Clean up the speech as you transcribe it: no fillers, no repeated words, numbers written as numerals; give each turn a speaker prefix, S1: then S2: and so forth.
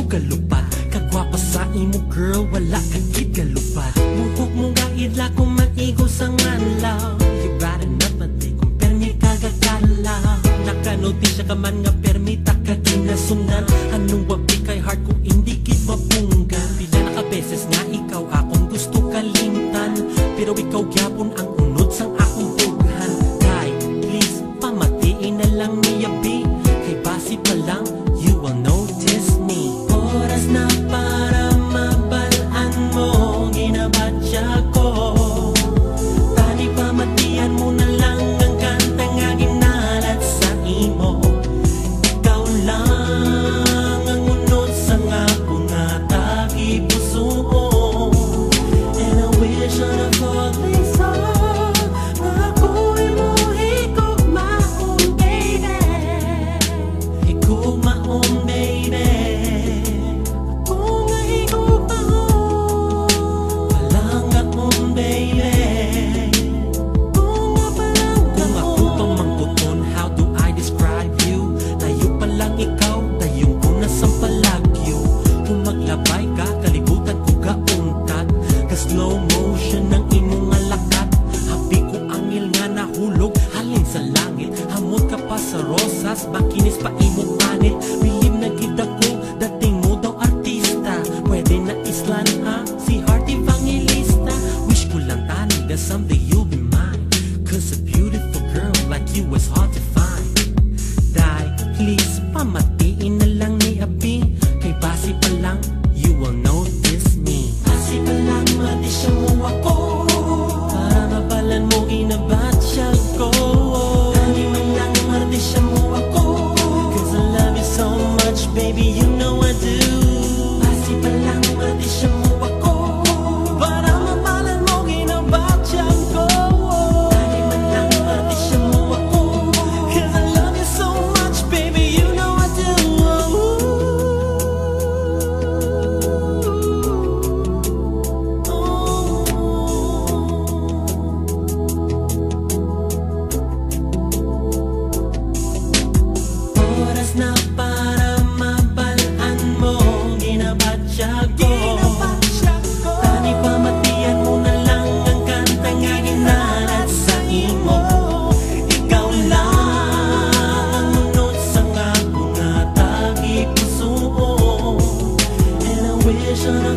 S1: kalupad. Kagwapa sa imo girl, wala kagid kalupad. Bukog mo nga idla kung maigo sa nganlaw. You brought another day kung permi kagakalaw. Nakanotisya ka man nga permita ka ginasundan. Anong wabi kay heart kung hindi kit mapunggan. Pila na ka beses nga ikaw akong gusto kalimtan, pero ikaw gyapon ang unod sang akong tughan. Kay please pamatiin na lang niya B, kay basi pa lang you will notice me. Oras na para mabalaan mo, ginabadya ko. Tani pamatian mo na lang ang kanta nga ginalat sa imo. Ikaw lang ang unod sa ako nga tagi puso. And I wish on a falling star nga ako'y mo higugmaon, baby. Higugmaon, baby. Ako nga higugmaon, palangaon, baby. Kung ako pang mangkuton, how do I describe you? Tayo pa lang ikaw, tayong ko na sampalagyo. Kung maglabay ka, kalibutan ko kauntad. Ka-slow motion ng imong alakat. Habi ko angil nga nahulog, halin sa langit. Hamot ka pa sa rosas, makinis pa imong panit. Bilib na gid ako, dating mo daw artista. Pwede na islan ha, si Heart Evangelista. Wish ko lang tani that someday you'll be mine, cause a beautiful girl like you is hard to find. Die, please, pamatiin na lang ni Abi, kay basi pa lang you will notice me. Basi pa lang madisya mo ako, para mabalan mo ginabadya ko. Tani man lang madisya mo ako, cause I love you so much, baby, you know I do. Basi pa lang madisya mo ako, para mabalan mo ginabadya ko. Tani man lang madisya mo ako, cause I love you so much, baby, you know I do. Oras na para mabalaan mo, ginabadya ko. Tani pamatian mo na lang ang kanta nga ginalat sa imo. Ikaw lang ang unod sa ako nga tagi puso. And I wish on a